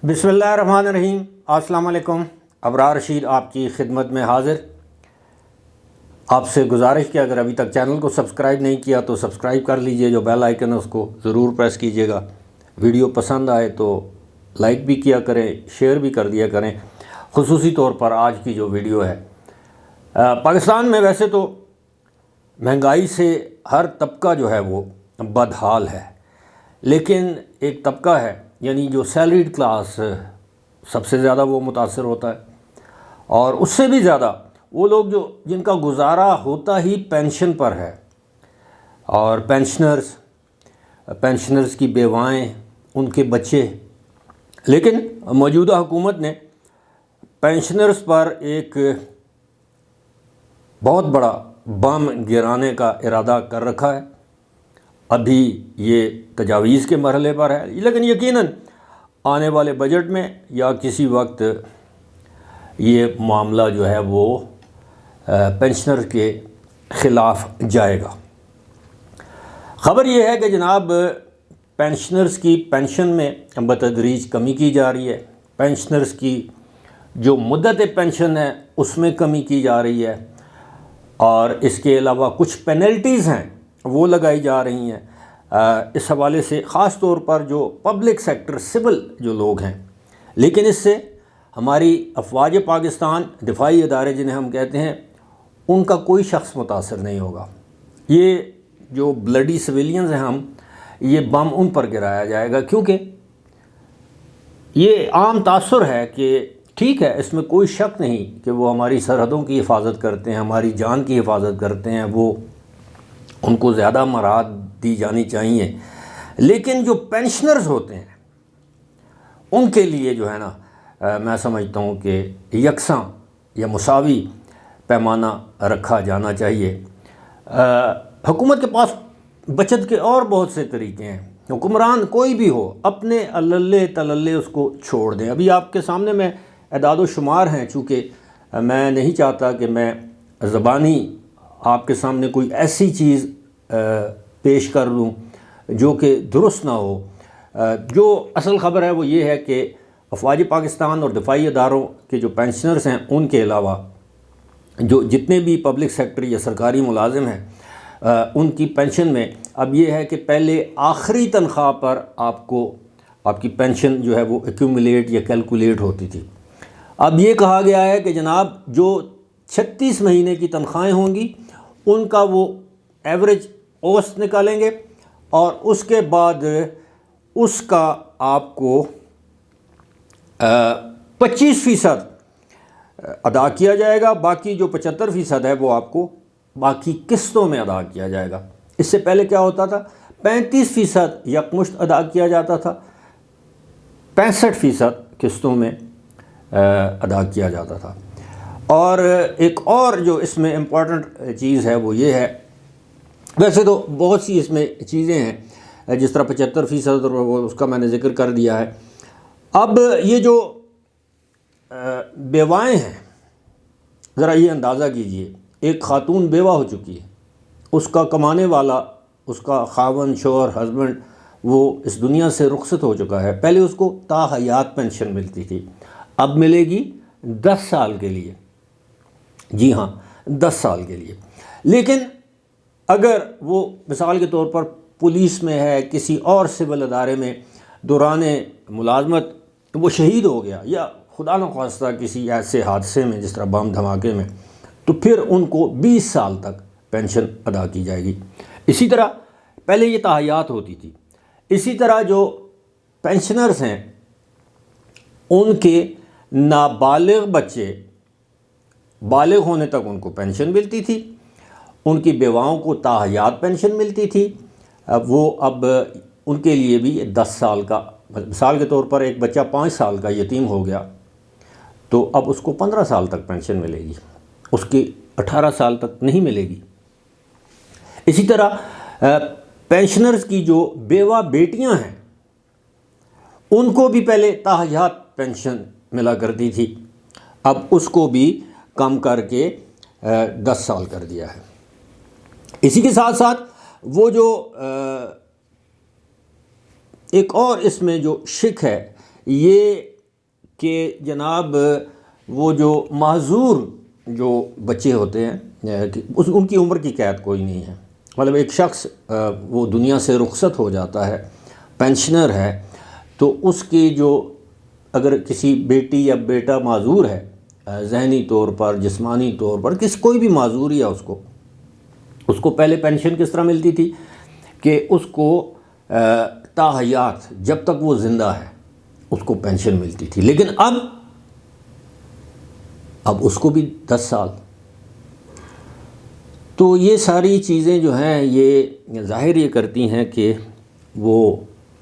بسم اللہ الرحمن الرحیم۔ السلام علیکم۔ ابرار رشید آپ کی خدمت میں حاضر۔ آپ سے گزارش کہ اگر ابھی تک چینل کو سبسکرائب نہیں کیا تو سبسکرائب کر لیجئے، جو بیل آئیکن ہے اس کو ضرور پریس کیجئے گا۔ ویڈیو پسند آئے تو لائک بھی کیا کریں، شیئر بھی کر دیا کریں۔ خصوصی طور پر آج کی جو ویڈیو ہے، پاکستان میں ویسے تو مہنگائی سے ہر طبقہ جو ہے وہ بدحال ہے، لیکن ایک طبقہ ہے یعنی جو سیلریڈ کلاس سب سے زیادہ وہ متاثر ہوتا ہے، اور اس سے بھی زیادہ وہ لوگ جن کا گزارا ہوتا ہی پینشن پر ہے، اور پینشنرز کی بیوائیں، ان کے بچے۔ لیکن موجودہ حکومت نے پینشنرز پر ایک بہت بڑا بم گرانے کا ارادہ کر رکھا ہے۔ ابھی یہ تجاویز کے مرحلے پر ہے، لیکن یقیناً آنے والے بجٹ میں یا کسی وقت یہ معاملہ جو ہے وہ پینشنر کے خلاف جائے گا۔ خبر یہ ہے کہ جناب پینشنرز کی پینشن میں بتدریج کمی کی جا رہی ہے، پینشنرز کی جو مدت پینشن ہے اس میں کمی کی جا رہی ہے، اور اس کے علاوہ کچھ پینلٹیز ہیں وہ لگائی جا رہی ہیں۔ اس حوالے سے خاص طور پر جو پبلک سیکٹر سول جو لوگ ہیں، لیکن اس سے ہماری افواج پاکستان، دفاعی ادارے جنہیں ہم کہتے ہیں، ان کا کوئی شخص متاثر نہیں ہوگا۔ یہ جو بلڈی سویلینز ہیں یہ بم ان پر گرایا جائے گا، کیونکہ یہ عام تاثر ہے کہ ٹھیک ہے، اس میں کوئی شک نہیں کہ وہ ہماری سرحدوں کی حفاظت کرتے ہیں، ہماری جان کی حفاظت کرتے ہیں، وہ ان کو زیادہ مراحت دی جانی چاہیے، لیکن جو پینشنرز ہوتے ہیں ان کے لیے جو ہے نا، میں سمجھتا ہوں کہ یکساں یا مساوی پیمانہ رکھا جانا چاہیے۔ حکومت کے پاس بچت کے اور بہت سے طریقے ہیں، حکمران کوئی بھی ہو اپنے اللے تللے اس کو چھوڑ دیں۔ ابھی آپ کے سامنے میں اعداد و شمار ہیں، چونکہ میں نہیں چاہتا کہ میں زبانی آپ کے سامنے کوئی ایسی چیز پیش کر دوں جو کہ درست نہ ہو۔ جو اصل خبر ہے وہ یہ ہے کہ افواج پاکستان اور دفاعی اداروں کے جو پینشنرز ہیں، ان کے علاوہ جو جتنے بھی پبلک سیکٹر یا سرکاری ملازم ہیں، ان کی پینشن میں اب یہ ہے کہ پہلے آخری تنخواہ پر آپ کی پینشن جو ہے وہ ایکیومولیٹ یا کیلکولیٹ ہوتی تھی۔ اب یہ کہا گیا ہے کہ جناب جو 36 مہینے کی تنخواہیں ہوں گی ان کا وہ ایوریج اوسط نکالیں گے، اور اس کے بعد اس کا آپ کو 25% ادا کیا جائے گا، باقی جو 75% ہے وہ آپ کو باقی قسطوں میں ادا کیا جائے گا۔ اس سے پہلے کیا ہوتا تھا؟ 35% یکمشت ادا کیا جاتا تھا، 65% قسطوں میں ادا کیا جاتا تھا۔ اور ایک اور جو اس میں امپورٹنٹ چیز ہے وہ یہ ہے، ویسے تو بہت سی اس میں چیزیں ہیں، جس طرح 75% اور اس کا میں نے ذکر کر دیا ہے۔ اب یہ جو بیوائیں ہیں، ذرا یہ اندازہ کیجئے، ایک خاتون بیوہ ہو چکی ہے، اس کا کمانے والا، اس کا خاوند، شوہر، ہسبینڈ وہ اس دنیا سے رخصت ہو چکا ہے۔ پہلے اس کو تا حیات پینشن ملتی تھی، اب ملے گی 10 سال کے لیے، جی ہاں 10 سال کے لیے۔ لیکن اگر وہ مثال کے طور پر پولیس میں ہے، کسی اور سول ادارے میں دوران ملازمت وہ شہید ہو گیا، یا خدا نخواستہ کسی ایسے حادثے میں جس طرح بم دھماکے میں، تو پھر ان کو 20 سال تک پینشن ادا کی جائے گی۔ اسی طرح پہلے یہ تاحیات ہوتی تھی۔ اسی طرح جو پینشنرز ہیں ان کے نابالغ بچے بالغ ہونے تک ان کو پینشن ملتی تھی، ان کی بیواؤں کو تاحیات پینشن ملتی تھی۔ وہ اب ان کے لیے بھی 10 سال کا، مثال کے طور پر ایک بچہ 5 سال کا یتیم ہو گیا تو اب اس کو 15 سال تک پینشن ملے گی، اس کی 18 سال تک نہیں ملے گی۔ اسی طرح پینشنرز کی جو بیوہ بیٹیاں ہیں ان کو بھی پہلے تاحیات پینشن ملا کرتی تھی، اب اس کو بھی کم کر کے 10 سال کر دیا ہے۔ اسی کے ساتھ ساتھ وہ جو ایک اور اس میں جو شک ہے یہ کہ جناب وہ جو معذور جو بچے ہوتے ہیں ان کی عمر کی قید کوئی نہیں ہے. مطلب ایک شخص وہ دنیا سے رخصت ہو جاتا ہے، پینشنر ہے، تو اس کی جو اگر کسی بیٹی یا بیٹا معذور ہے ذہنی طور پر، جسمانی طور پر، کوئی بھی معذوری ہے اس کو پہلے پینشن کس طرح ملتی تھی کہ اس کو تا حیات جب تک وہ زندہ ہے اس کو پینشن ملتی تھی، لیکن اب اس کو بھی 10 سال. تو یہ ساری چیزیں جو ہیں یہ ظاہر یہ کرتی ہیں کہ وہ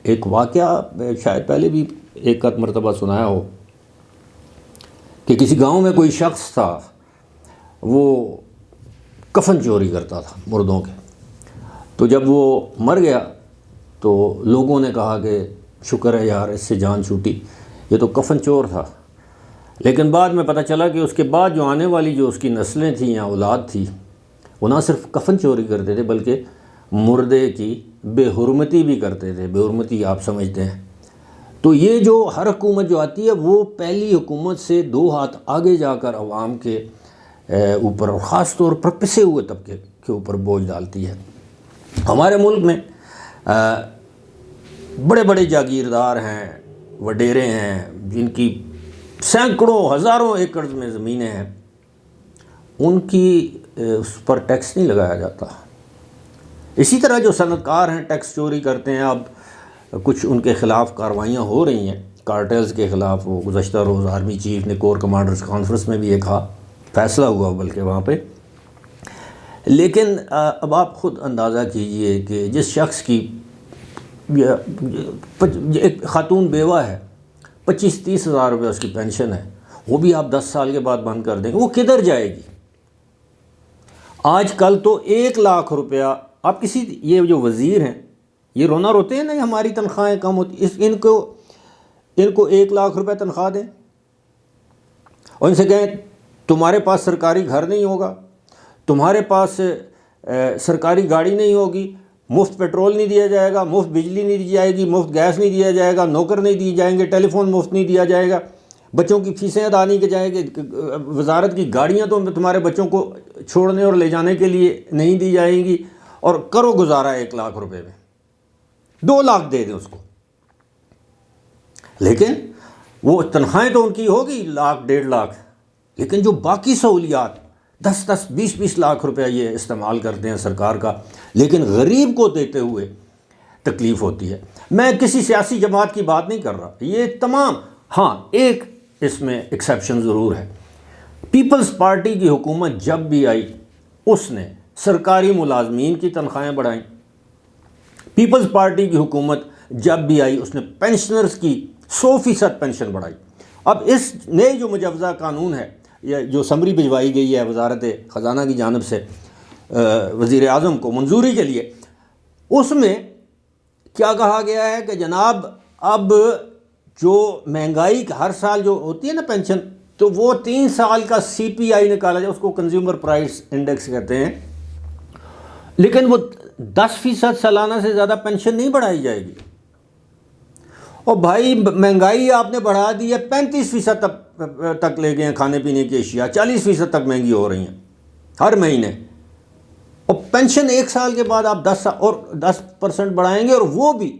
ایک واقعہ شاید پہلے بھی ایک آدھ مرتبہ سنایا ہو کہ کسی گاؤں میں کوئی شخص تھا، وہ کفن چوری کرتا تھا مردوں کے. تو جب وہ مر گیا تو لوگوں نے کہا کہ شکر ہے یار اس سے جان چھوٹی، یہ تو کفن چور تھا. لیکن بعد میں پتہ چلا کہ اس کے بعد جو آنے والی جو اس کی نسلیں تھیں یا اولاد تھی وہ نہ صرف کفن چوری کرتے تھے بلکہ مردے کی بے حرمتی بھی کرتے تھے. بے حرمتی آپ سمجھتے ہیں. تو یہ جو ہر حکومت جو آتی ہے وہ پہلی حکومت سے 2 ہاتھ آگے جا کر عوام کے اوپر اور خاص طور پر پسے ہوئے طبقے کے اوپر بوجھ ڈالتی ہے. ہمارے ملک میں بڑے بڑے جاگیردار ہیں، وڈیرے ہیں، جن کی سینکڑوں ہزاروں ایکڑ میں زمینیں ہیں، ان کی اس پر ٹیکس نہیں لگایا جاتا. اسی طرح جو صنعت کار ہیں ٹیکس چوری کرتے ہیں. اب کچھ ان کے خلاف کارروائیاں ہو رہی ہیں، کارٹیلز کے خلاف. وہ گزشتہ روز آرمی چیف نے کور کمانڈرز کانفرنس میں بھی یہ کہا، فیصلہ ہوا بلکہ وہاں پہ. لیکن اب آپ خود اندازہ کیجئے کہ جس شخص کی ایک خاتون بیوہ ہے، 25-30 ہزار روپے اس کی پینشن ہے، وہ بھی آپ 10 سال کے بعد بند کر دیں گے، وہ کدھر جائے گی؟ آج کل تو 1 لاکھ روپیہ آپ یہ جو وزیر ہیں یہ رونا روتے ہیں نا ہماری تنخواہیں کم ہوتی، ان کو 1 لاکھ روپے تنخواہ دیں اور ان سے کہیں تمہارے پاس سرکاری گھر نہیں ہوگا، تمہارے پاس سرکاری گاڑی نہیں ہوگی، مفت پیٹرول نہیں دیا جائے گا، مفت بجلی نہیں دی جائے گی، مفت گیس نہیں دیا جائے گا، نوکر نہیں دیے جائیں گے، ٹیلی فون مفت نہیں دیا جائے گا، بچوں کی فیسیں ادا نہیں کی جائیں گی، وزارت کی گاڑیاں تو تمہارے بچوں کو چھوڑنے اور لے جانے کے لیے نہیں دی جائیں گی، اور کرو گزارا 1 لاکھ روپے میں. 2 لاکھ دے دیں اس کو. لیکن وہ تنخواہیں تو ان کی ہوگی 1 لاکھ 1.5 لاکھ، لیکن جو باقی سہولیات 10-10 20-20 لاکھ روپیہ یہ استعمال کرتے ہیں سرکار کا، لیکن غریب کو دیتے ہوئے تکلیف ہوتی ہے. میں کسی سیاسی جماعت کی بات نہیں کر رہا، یہ تمام. ہاں ایک اس میں ایکسیپشن ضرور ہے. پیپلز پارٹی کی حکومت جب بھی آئی اس نے سرکاری ملازمین کی تنخواہیں بڑھائیں. پیپلز پارٹی کی حکومت جب بھی آئی اس نے پینشنرز کی 100% پینشن بڑھائی. اب اس نئے جو مجوزہ قانون ہے، یہ جو سمری بھجوائی گئی ہے وزارت خزانہ کی جانب سے وزیر اعظم کو منظوری کے لیے، اس میں کیا کہا گیا ہے کہ جناب اب جو مہنگائی ہر سال جو ہوتی ہے نا پینشن، تو وہ 3 سال کا CPI نکالا جائے، اس کو کنزیومر پرائس انڈیکس کہتے ہیں، لیکن وہ 10% سالانہ سے زیادہ پینشن نہیں بڑھائی جائے گی. اور بھائی مہنگائی آپ نے بڑھا دی ہے، 35% تک لے گئے ہیں کھانے پینے کی اشیاء، 40% تک مہنگی ہو رہی ہیں ہر مہینے. اور پینشن 1 سال کے بعد آپ 10% بڑھائیں گے، اور وہ بھی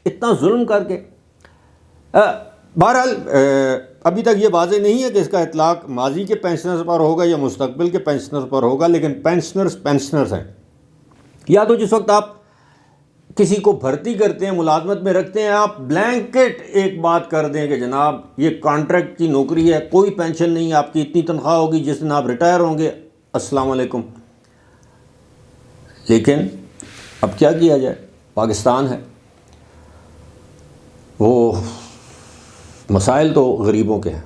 اتنا ظلم کر کے. بہرحال ابھی تک یہ واضح نہیں ہے کہ اس کا اطلاق ماضی کے پینشنرز پر ہوگا یا مستقبل کے پینشنرز پر ہوگا، لیکن پینشنرز ہیں. یا تو جس وقت آپ کسی کو بھرتی کرتے ہیں، ملازمت میں رکھتے ہیں، آپ بلینکٹ ایک بات کر دیں کہ جناب یہ کانٹریکٹ کی نوکری ہے، کوئی پینشن نہیں، آپ کی اتنی تنخواہ ہوگی جس دن آپ ریٹائر ہوں گے، السلام علیکم. لیکن اب کیا کیا جائے، پاکستان ہے، وہ مسائل تو غریبوں کے ہیں.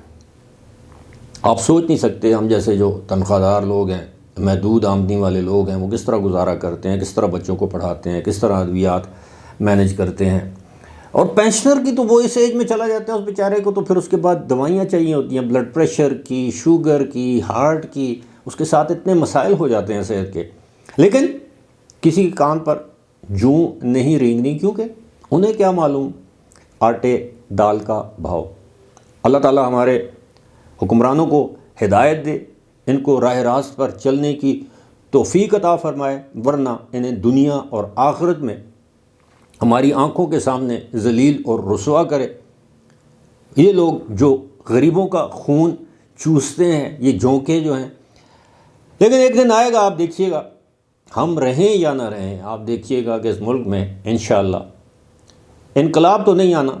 آپ سوچ نہیں سکتے ہم جیسے جو تنخواہ دار لوگ ہیں، محدود آمدنی والے لوگ ہیں، وہ کس طرح گزارا کرتے ہیں، کس طرح بچوں کو پڑھاتے ہیں، کس طرح ادویات مینج کرتے ہیں. اور پینشنر کی تو وہ اس ایج میں چلا جاتا ہے اس بیچارے کو، تو پھر اس کے بعد دوائیاں چاہیے ہوتی ہیں، بلڈ پریشر کی، شوگر کی، ہارٹ کی، اس کے ساتھ اتنے مسائل ہو جاتے ہیں صحت کے. لیکن کسی کے کان پر جوں نہیں رینگنی، کیونکہ انہیں کیا معلوم آٹے دال کا بھاؤ۔ اللہ تعالی ہمارے حکمرانوں کو ہدایت دے، ان کو راہ راست پر چلنے کی توفیق عطا فرمائے، ورنہ انہیں دنیا اور آخرت میں ہماری آنکھوں کے سامنے ذلیل اور رسوا کرے۔ یہ لوگ جو غریبوں کا خون چوستے ہیں، یہ جھونکے جو ہیں، لیکن ایک دن آئے گا، آپ دیکھیے گا، ہم رہیں یا نہ رہیں، آپ دیکھیے گا کہ اس ملک میں انشاءاللہ انقلاب تو نہیں آنا،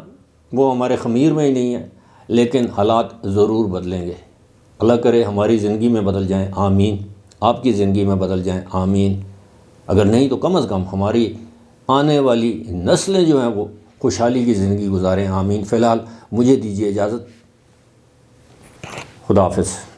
وہ ہمارے خمیر میں ہی نہیں ہے، لیکن حالات ضرور بدلیں گے۔ اللہ کرے ہماری زندگی میں بدل جائیں، آمین۔ آپ کی زندگی میں بدل جائیں، آمین۔ اگر نہیں تو کم از کم ہماری آنے والی نسلیں جو ہیں وہ خوشحالی کی زندگی گزاریں، آمین۔ فی الحال مجھے دیجیے اجازت، خدا حافظ۔